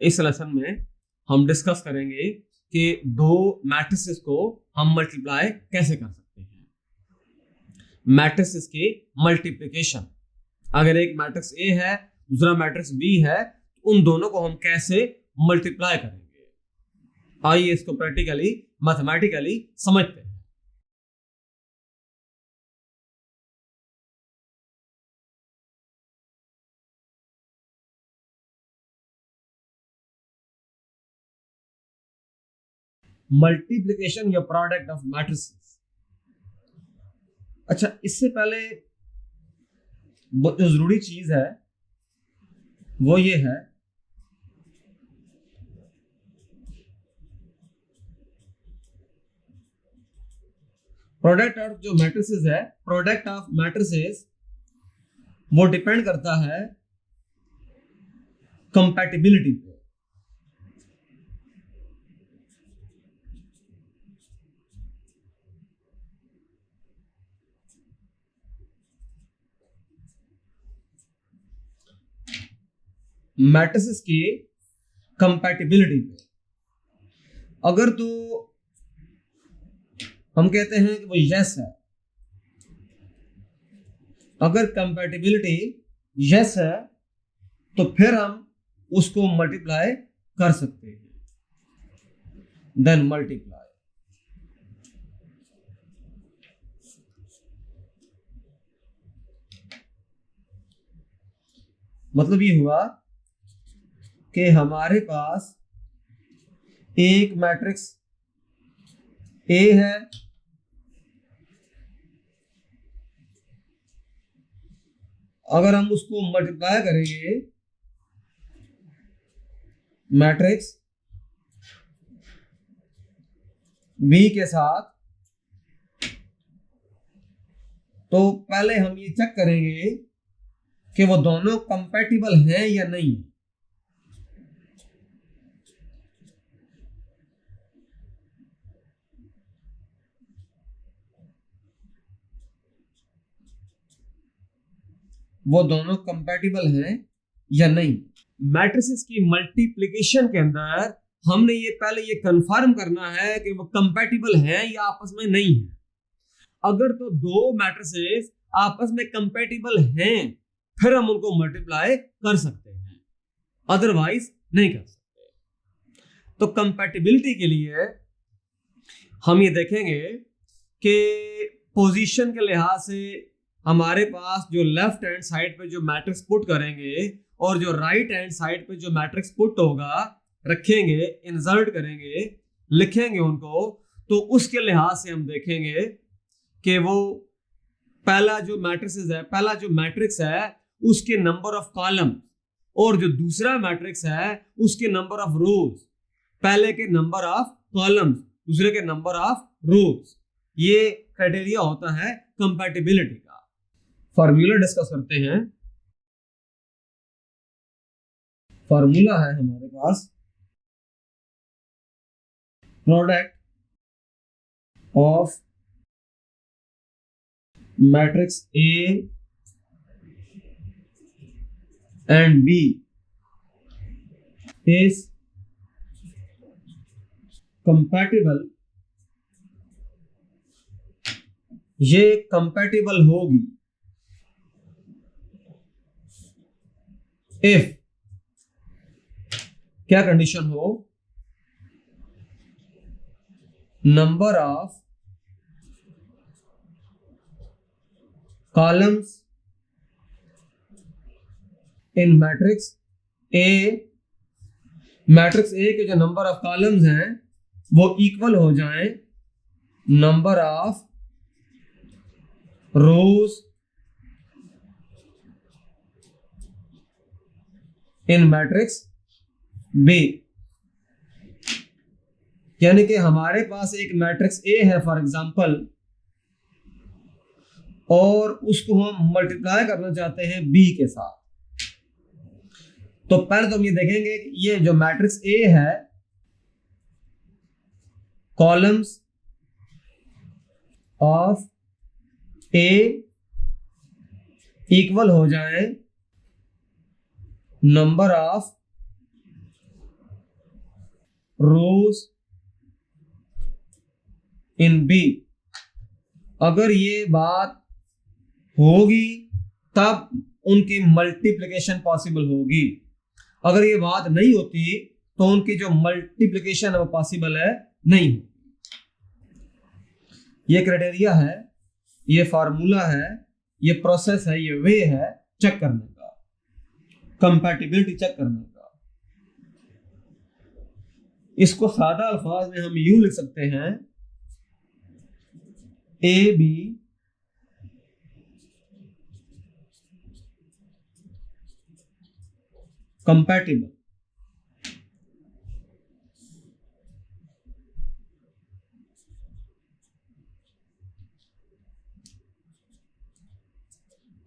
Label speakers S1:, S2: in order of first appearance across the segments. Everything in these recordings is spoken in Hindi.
S1: इस लेसन में हम डिस्कस करेंगे कि दो मैट्रिसेस को हम मल्टीप्लाई कैसे कर सकते हैं। मैट्रिसेस की मल्टीप्लिकेशन, अगर एक मैट्रिक्स ए है दूसरा मैट्रिक्स बी है तो उन दोनों को हम कैसे मल्टीप्लाई करेंगे। आइए इसको प्रैक्टिकली मैथमेटिकली समझते हैं। मल्टीप्लिकेशन या प्रोडक्ट ऑफ मैट्रिसेस। अच्छा, इससे पहले जो जरूरी चीज है वो ये है प्रोडक्ट ऑफ जो मैट्रिसेस है, प्रोडक्ट ऑफ मैट्रिसेस वो डिपेंड करता है कंपैटिबिलिटी पे। मैट्रिसेस की कंपैटिबिलिटी पे अगर तो हम कहते हैं कि वो यस है, अगर कंपैटिबिलिटी यस है तो फिर हम उसको मल्टीप्लाई कर सकते हैं। देन मल्टीप्लाई, मतलब ये हुआ कि हमारे पास एक मैट्रिक्स ए है, अगर हम उसको मल्टीप्लाई करेंगे मैट्रिक्स बी के साथ तो पहले हम ये चेक करेंगे कि वो दोनों कंपैटिबल हैं या नहीं। वो दोनों कंपैटिबल हैं या नहीं। मैट्रिसेस की मल्टीप्लिकेशन के अंदर हमने ये पहले ये कंफर्म करना है कि वो कंपैटिबल हैं या आपस में नहीं है। अगर तो दो मैट्रिसेस आपस में कंपैटिबल हैं फिर हम उनको मल्टीप्लाई कर सकते हैं, अदरवाइज नहीं कर सकते। तो कंपैटिबिलिटी के लिए हम ये देखेंगे कि पोजीशन के लिहाज से हमारे पास जो लेफ्ट हैंड साइड पे जो मैट्रिक्स पुट करेंगे और जो राइट हैंड साइड पे जो मैट्रिक्स पुट होगा रखेंगे, इंसर्ट करेंगे, लिखेंगे उनको, तो उसके लिहाज से हम देखेंगे कि वो पहला जो मैट्रिक्स है, पहला जो मैट्रिक्स है उसके नंबर ऑफ कॉलम और जो दूसरा मैट्रिक्स है उसके नंबर ऑफ रोज, पहले के नंबर ऑफ कॉलम्स दूसरे के नंबर ऑफ रोज, ये क्राइटेरिया होता है कंपैटिबिलिटी का। फॉर्मूला डिस्कस करते हैं। फॉर्मूला है हमारे पास product of matrix A and B is compatible. ये कंपैटिबल होगी इफ, क्या कंडीशन हो, number of columns in matrix A, matrix A के जो नंबर ऑफ कॉलम्स हैं वो इक्वल हो जाएं number of rows in matrix B. यानी कि हमारे पास एक मैट्रिक्स ए है फॉर एग्जांपल और उसको हम मल्टीप्लाई करना चाहते हैं बी के साथ, तो पहले तो हम ये देखेंगे कि ये जो मैट्रिक्स ए है कॉलम्स ऑफ ए इक्वल हो जाए number of rows in B. अगर ये बात होगी तब उनकी मल्टीप्लिकेशन पॉसिबल होगी, अगर ये बात नहीं होती तो उनकी जो मल्टीप्लिकेशन है वो पॉसिबल है नहीं। ये क्राइटेरिया है, ये फॉर्मूला है, ये प्रोसेस है, ये वे है चेक करने का, कंपैटिबिलिटी चेक करने का। इसको सादा अल्फाज में हम यूं लिख सकते हैं, ए बी कंपैटिबल,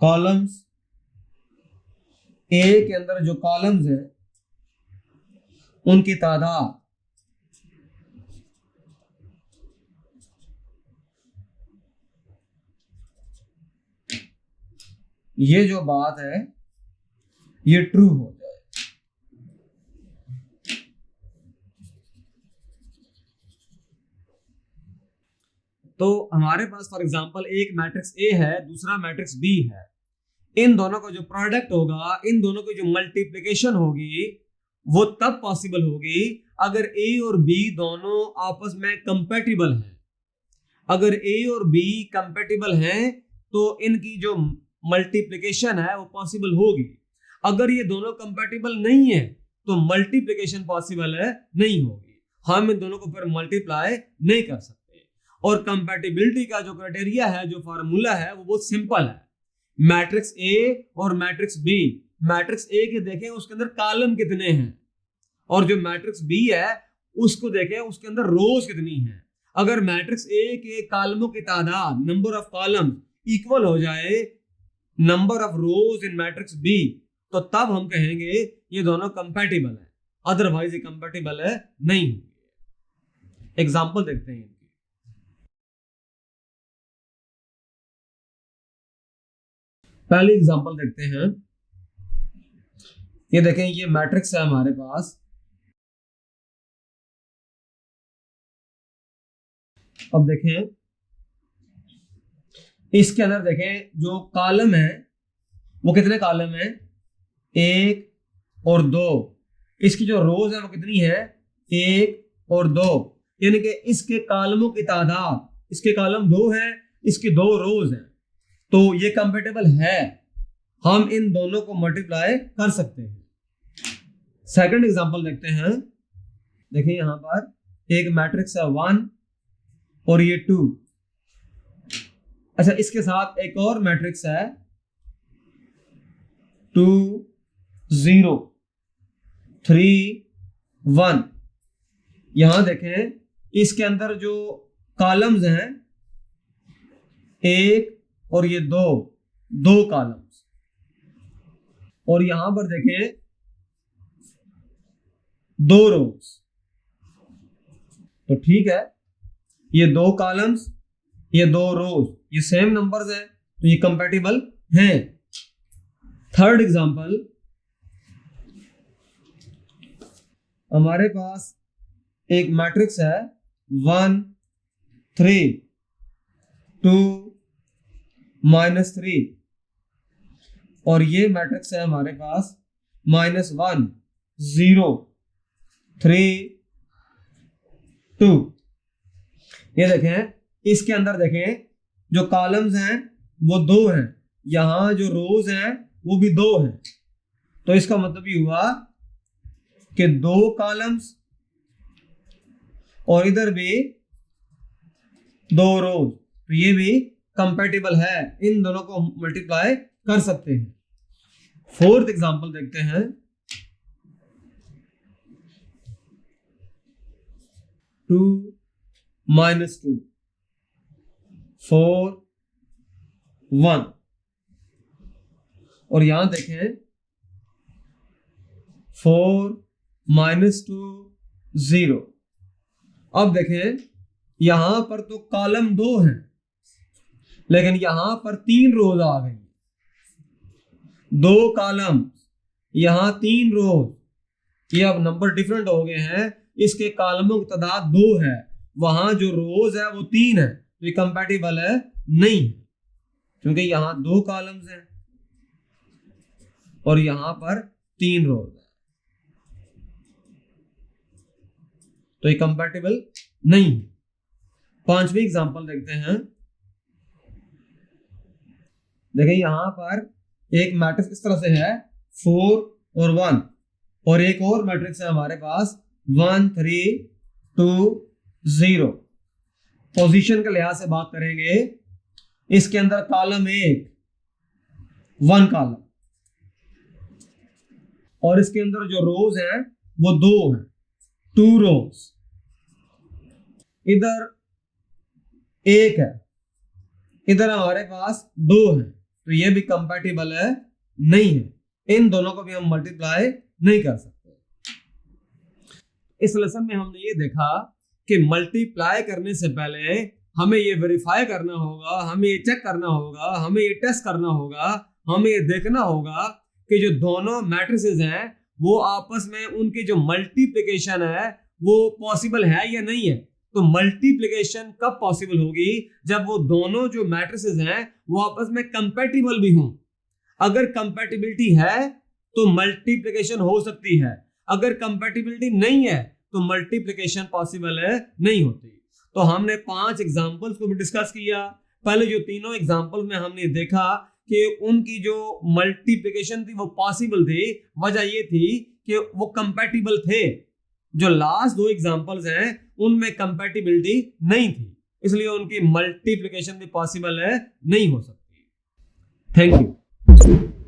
S1: कॉलम्स ए के अंदर जो कॉलम्स हैं उनकी तादाद ये जो बात है ये ट्रू हो जाए। तो हमारे पास फॉर एग्जांपल एक मैट्रिक्स ए है, दूसरा मैट्रिक्स बी है। इन दोनों का जो प्रोडक्ट होगा, इन दोनों की जो मल्टीप्लिकेशन होगी वो तब पॉसिबल होगी अगर ए और बी दोनों आपस में कंपैटिबल हैं। अगर ए और बी कंपैटिबल हैं तो इनकी जो मल्टीप्लिकेशन है वो पॉसिबल होगी। अगर ये दोनों कंपैटिबल नहीं है तो मल्टीप्लिकेशन पॉसिबल है नहीं होगी, हम इन दोनों को फिर मल्टीप्लाई नहीं कर सकते। और कंपैटिबिलिटी का जो क्राइटेरिया है, जो फार्मूला है वो बहुत सिंपल है। मैट्रिक्स ए और मैट्रिक्स बी, मैट्रिक्स ए के देखें उसके अंदर कॉलम कितने हैं, और जो मैट्रिक्स बी है उसको देखें उसके अंदर रोज कितनी है। अगर मैट्रिक्स ए के कॉलमों की तादाद, नंबर ऑफ कॉलम इक्वल हो जाए number of rows in matrix B, तो तब हम कहेंगे ये दोनों कंपैटिबल है, अदरवाइज ये कंपैटिबल है नहीं होंगे। एग्जांपल देखते हैं। पहली एग्जांपल देखते हैं, ये देखें ये मैट्रिक्स है हमारे पास। अब देखें इसके अंदर देखें जो कॉलम है वो कितने कॉलम है, एक और दो। इसकी जो रोज है वो कितनी है, एक और दो, यानी कि इसके कॉलमों की तादाद, इसके कॉलम दो है, इसकी दो रोज हैं, तो ये कंपैटिबल है, हम इन दोनों को मल्टीप्लाई कर सकते हैं। सेकंड एग्जांपल देखते हैं। देखिए यहां पर एक मैट्रिक्स है 1 और ये 2। अच्छा, इसके साथ एक और मैट्रिक्स है 2 0 3 1। यहां देखें इसके अंदर जो कॉलम्स हैं एक और ये दो कॉलम्स, और यहां पर देखें दो रोज। तो ठीक है, ये दो कॉलम्स, ये दो रोज, ये सेम नंबर्स हैं तो ये कंपैटिबल हैं। थर्ड एग्जांपल, हमारे पास एक मैट्रिक्स है 1 3 2 -3, और ये मैट्रिक्स है हमारे पास -1 0 3 2। ये देखें इसके अंदर देखें जो कॉलम्स हैं वो दो हैं, यहां जो रोज हैं वो भी दो हैं, तो इसका मतलब ये हुआ कि दो कॉलम्स और इधर भी दो रोज, तो ये भी कंपैटिबल है, इन दोनों को मल्टीप्लाई कर सकते हैं। फोर्थ एग्जांपल देखते हैं। 2 -2 4 1, और यहां देखें 4 -2 0। अब देखें यहां पर तो कॉलम दो हैं लेकिन यहां पर 3 रोज आ गई, दो कॉलम यहां 3 रोज, ये अब नंबर डिफरेंट हो गए हैं इसके कॉलमों की तादाद 2 है, वहां जो रोज है वो 3 है, तो ये कंपैटिबल है नहीं, क्योंकि यहां 2 कॉलम्स हैं और यहां पर 3 रोज है, तो ये कंपैटिबल नहीं है। 5वीं एग्जांपल देखते हैं। देखिए यहां पर एक मैट्रिक्स इस तरह से है 4 और 1, और एक और मैट्रिक्स है हमारे पास 1 3 2 0। पोजीशन के लिहाज से बात करेंगे, इसके अंदर कॉलम 1 कॉलम, और इसके अंदर जो रोज हैं वो 2 हैं, 2 रोज। इधर 1 है, इधर हमारे पास 2 है, तो ये भी कंपैटिबल है नहीं है। इन दोनों को भी हम मल्टीप्लाई नहीं कर सकते। इस लेसन में हमने ये देखा कि मल्टीप्लाई करने से पहले हमें ये वेरीफाई करना होगा, हमें ये चेक करना होगा, हमें ये टेस्ट करना होगा, हमें ये देखना होगा कि जो दोनों मैट्रिसेस हैं वो आपस में उनकी जो मल्टीप्लिकेशन है वो पॉसिबल है या नहीं है। तो मल्टीप्लिकेशन कब पॉसिबल होगी? जब वो दोनों जो मैट्रिसेस हैं वो आपस में कंपैटिबल भी हों। अगर कंपैटिबिलिटी है तो मल्टीप्लिकेशन हो सकती है, अगर कंपैटिबिलिटी नहीं है तो मल्टीप्लिकेशन पॉसिबल है नहीं होती। तो हमने 5 एग्जांपल्स को भी डिस्कस किया। पहले जो तीनों एग्जांपल में हमने देखा कि उनकी जो मल्टीप्लिकेशन थी वो पॉसिबल थी, वजह ये थी कि वो कंपैटिबल थे। जो लास्ट 2 एग्जांपल्स हैं उनमें कंपैटिबिलिटी नहीं थी, इसलिए उनकी मल्टीप्लिकेशन भी पॉसिबल है नहीं हो सकती। Thank you.